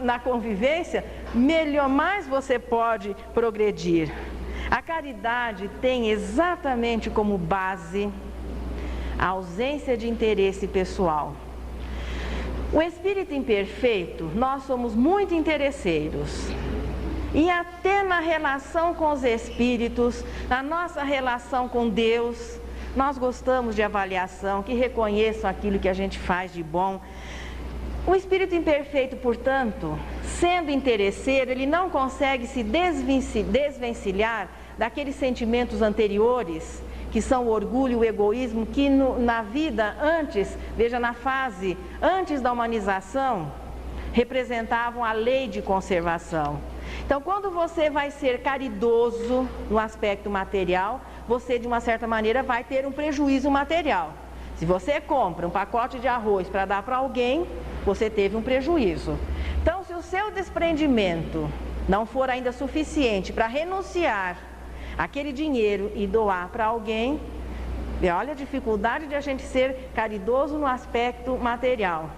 na convivência, melhor, mais você pode progredir. A caridade tem exatamente como base a ausência de interesse pessoal. O espírito imperfeito, nós somos muito interesseiros. E até na relação com os espíritos, na nossa relação com Deus, nós gostamos de avaliação, que reconheçam aquilo que a gente faz de bom. O espírito imperfeito, portanto, sendo interesseiro, ele não consegue se desvencilhar daqueles sentimentos anteriores, que são o orgulho e o egoísmo, que na vida antes, veja, na fase antes da humanização, representavam a lei de conservação. Então, quando você vai ser caridoso no aspecto material, você, de uma certa maneira, vai ter um prejuízo material. Se você compra um pacote de arroz para dar para alguém, você teve um prejuízo. Então, se o seu desprendimento não for ainda suficiente para renunciar aquele dinheiro e doar para alguém, olha a dificuldade de a gente ser caridoso no aspecto material.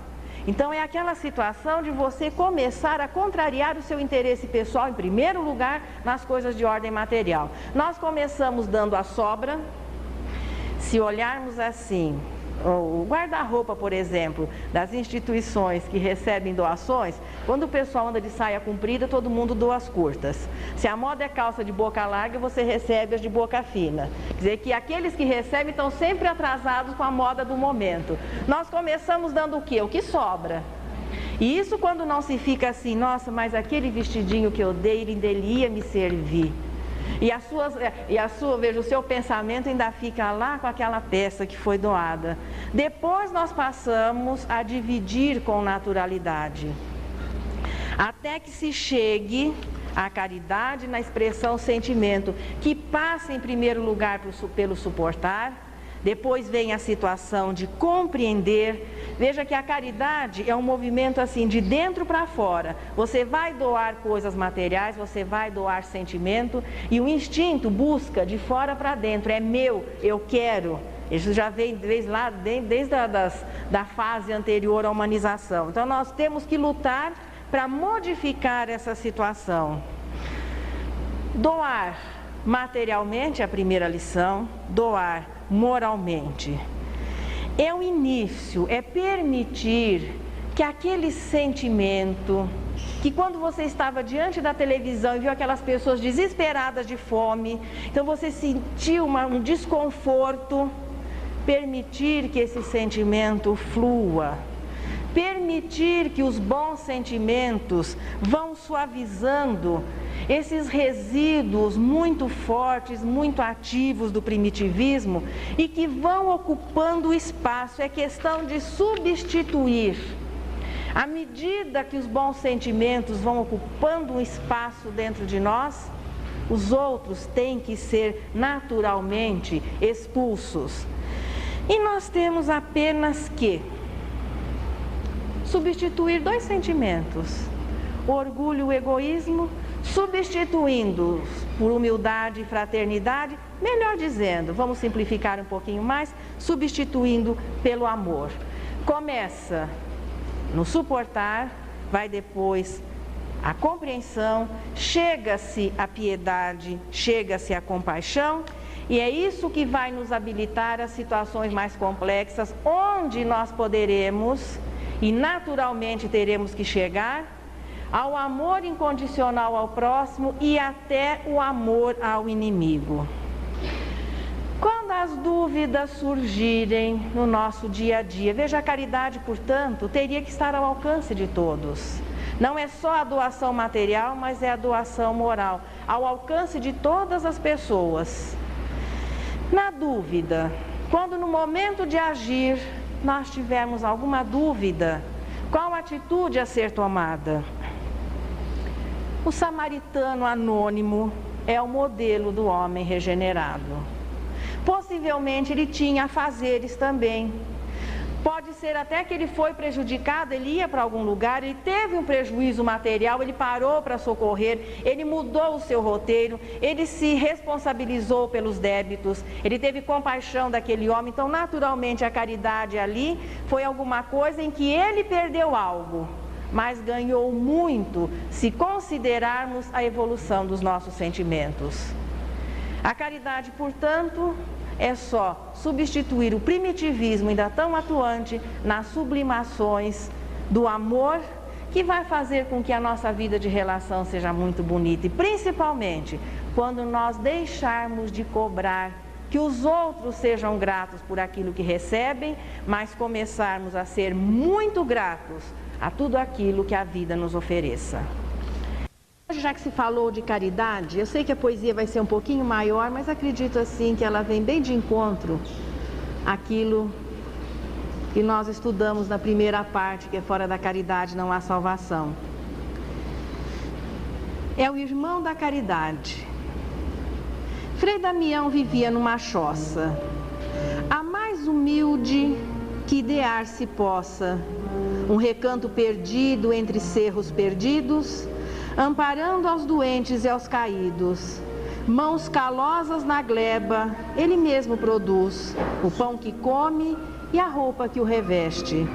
Então é aquela situação de você começar a contrariar o seu interesse pessoal, em primeiro lugar, nas coisas de ordem material. Nós começamos dando a sobra. Se olharmos assim, o guarda-roupa, por exemplo, das instituições que recebem doações, quando o pessoal anda de saia comprida, todo mundo doa as curtas. Se a moda é calça de boca larga, você recebe as de boca fina. Quer dizer que aqueles que recebem estão sempre atrasados com a moda do momento. Nós começamos dando o quê? O que sobra. E isso quando não se fica assim, nossa, mas aquele vestidinho que eu dei, ele ia me servir. Veja, o seu pensamento ainda fica lá com aquela peça que foi doada. Depois nós passamos a dividir com naturalidade, até que se chegue à caridade na expressão sentimento, que passa em primeiro lugar pelo suportar. Depois vem a situação de compreender. Veja que a caridade é um movimento assim, de dentro para fora. Você vai doar coisas materiais, você vai doar sentimento, e o instinto busca de fora para dentro. É meu, eu quero. Isso já vem desde a fase anterior à humanização. Então nós temos que lutar para modificar essa situação. Doar materialmente é a primeira lição, doar moralmente. É o início, é permitir que aquele sentimento, que quando você estava diante da televisão e viu aquelas pessoas desesperadas de fome, então você sentiu um desconforto, permitir que esse sentimento flua. Permitir que os bons sentimentos vão suavizando esses resíduos muito fortes, muito ativos do primitivismo e que vão ocupando o espaço. É questão de substituir. À medida que os bons sentimentos vão ocupando um espaço dentro de nós, os outros têm que ser naturalmente expulsos. E nós temos apenas que substituir dois sentimentos, o orgulho e o egoísmo, substituindo-os por humildade e fraternidade, melhor dizendo, vamos simplificar um pouquinho mais, substituindo pelo amor. Começa no suportar, vai depois a compreensão, chega-se a piedade, chega-se a compaixão, e é isso que vai nos habilitar a situações mais complexas, onde nós poderemos e naturalmente teremos que chegar ao amor incondicional ao próximo e até o amor ao inimigo. Quando as dúvidas surgirem no nosso dia a dia, veja, a caridade, portanto, teria que estar ao alcance de todos. Não é só a doação material, mas é a doação moral, ao alcance de todas as pessoas. Na dúvida, quando no momento de agir nós tivermos alguma dúvida, qual atitude a ser tomada? O samaritano anônimo é o modelo do homem regenerado. Possivelmente ele tinha afazeres também. Pode ser até que ele foi prejudicado, ele ia para algum lugar, ele teve um prejuízo material, ele parou para socorrer, ele mudou o seu roteiro, ele se responsabilizou pelos débitos, ele teve compaixão daquele homem. Então, naturalmente, a caridade ali foi alguma coisa em que ele perdeu algo, mas ganhou muito se considerarmos a evolução dos nossos sentimentos. A caridade, portanto, é só substituir o primitivismo ainda tão atuante nas sublimações do amor, que vai fazer com que a nossa vida de relação seja muito bonita, e principalmente quando nós deixarmos de cobrar que os outros sejam gratos por aquilo que recebem, mas começarmos a ser muito gratos a tudo aquilo que a vida nos ofereça. Hoje, já que se falou de caridade, eu sei que a poesia vai ser um pouquinho maior, mas acredito assim que ela vem bem de encontro àquilo que nós estudamos na primeira parte, que é fora da caridade não há salvação. É o irmão da caridade. Frei Damião vivia numa choça, a mais humilde que idear se possa, um recanto perdido entre cerros perdidos, amparando aos doentes e aos caídos. Mãos calosas na gleba, ele mesmo produz o pão que come e a roupa que o reveste.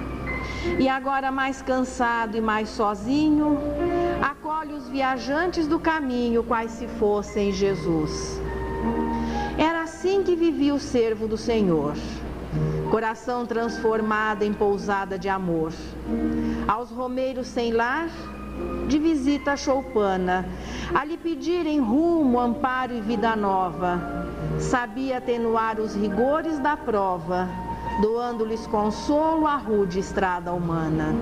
E agora, mais cansado e mais sozinho, acolhe os viajantes do caminho, quais se fossem Jesus. Era assim que vivia o servo do Senhor, coração transformado em pousada de amor. Aos romeiros sem lar, de visita choupana, a lhe pedirem rumo, amparo e vida nova, sabia atenuar os rigores da prova, doando-lhes consolo à rude estrada humana.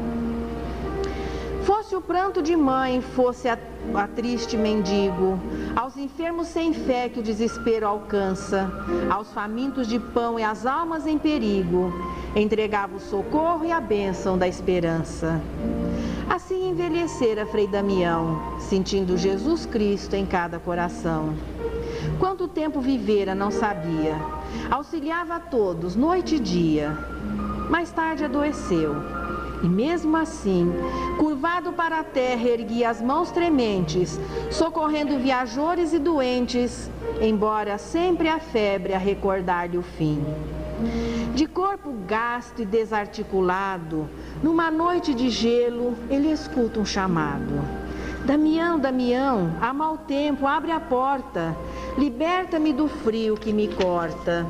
Fosse o pranto de mãe, fosse a triste mendigo, aos enfermos sem fé que o desespero alcança, aos famintos de pão e às almas em perigo, entregava o socorro e a bênção da esperança. Assim envelhecera Frei Damião, sentindo Jesus Cristo em cada coração. Quanto tempo vivera não sabia, auxiliava a todos, noite e dia. Mais tarde adoeceu, e mesmo assim, curvado para a terra, erguia as mãos trementes, socorrendo viajores e doentes, embora sempre a febre a recordar-lhe o fim. De corpo gasto e desarticulado, numa noite de gelo, ele escuta um chamado. Damião, Damião, há mau tempo, abre a porta, liberta-me do frio que me corta.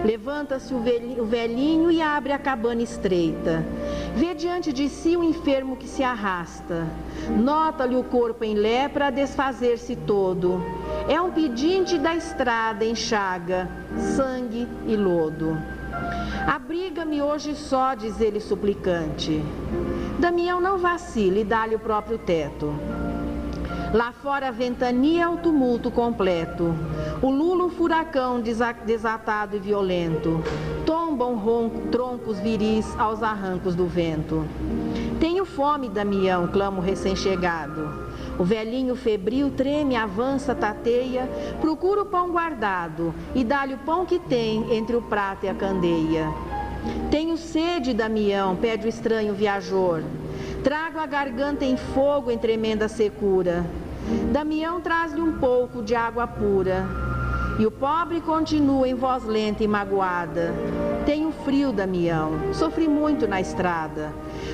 Levanta-se o velhinho e abre a cabana estreita. Vê diante de si o enfermo que se arrasta. Nota-lhe o corpo em lepra a desfazer-se todo. É um pedinte da estrada em chaga, sangue e lodo. Abriga-me hoje só, diz ele suplicante. Damião não vacila e dá-lhe o próprio teto. Lá fora a ventania é o tumulto completo. Ulula um furacão desatado e violento. Tombam troncos viris aos arrancos do vento. Tenho fome, Damião, clama o recém-chegado. O velhinho febril treme, avança, tateia, procura o pão guardado e dá-lhe o pão que tem entre o prato e a candeia. Tenho sede, Damião, pede o estranho viajor. Trago a garganta em fogo em tremenda secura. Damião traz-lhe um pouco de água pura. E o pobre continua em voz lenta e magoada. Tenho frio, Damião, sofri muito na estrada.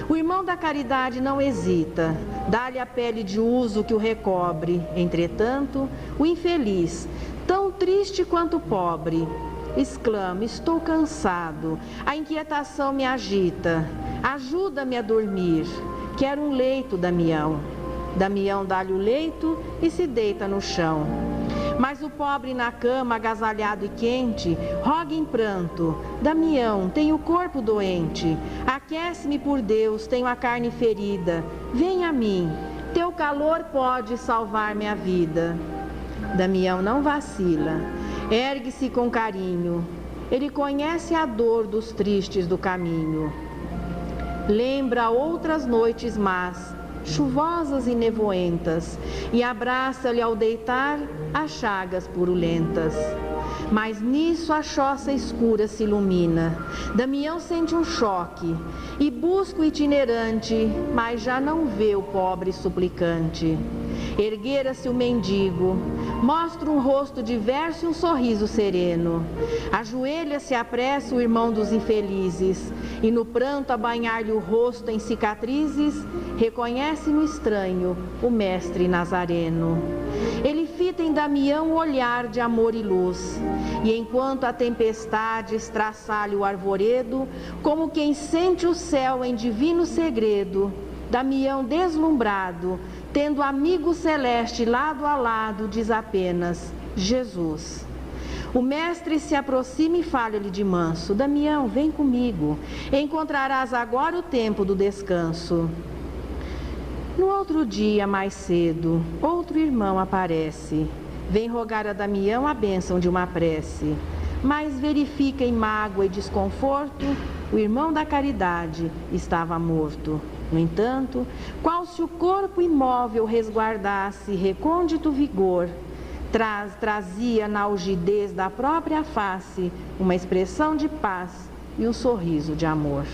O irmão da caridade não hesita, dá-lhe a pele de uso que o recobre. Entretanto, o infeliz, tão triste quanto pobre, exclama: estou cansado, a inquietação me agita, ajuda-me a dormir, quero um leito, Damião. Damião dá-lhe o leito e se deita no chão. Mas o pobre na cama, agasalhado e quente, roga em pranto: Damião, tenho o corpo doente, aquece-me por Deus, tenho a carne ferida, vem a mim, teu calor pode salvar minha vida. Damião não vacila, ergue-se com carinho, ele conhece a dor dos tristes do caminho. Lembra outras noites más, chuvosas e nevoentas, e abraça-lhe ao deitar as chagas purulentas. Mas nisso a choça escura se ilumina. Damião sente um choque e busca o itinerante, mas já não vê o pobre suplicante. Erguera-se o mendigo, mostra um rosto diverso e um sorriso sereno. Ajoelha-se à pressa o irmão dos infelizes, e no pranto a banhar-lhe o rosto em cicatrizes, reconhece no estranho o mestre Nazareno. Ele fita em Damião o olhar de amor e luz, e enquanto a tempestade estraçalha o arvoredo, como quem sente o céu em divino segredo, Damião deslumbrado, tendo amigo celeste lado a lado, diz apenas: Jesus. O mestre se aproxima e fala-lhe de manso: Damião, vem comigo, encontrarás agora o tempo do descanso. No outro dia, mais cedo, outro irmão aparece, vem rogar a Damião a bênção de uma prece, mas verifica em mágoa e desconforto, o irmão da caridade estava morto. No entanto, qual se o corpo imóvel resguardasse recôndito vigor, trazia na algidez da própria face uma expressão de paz e um sorriso de amor.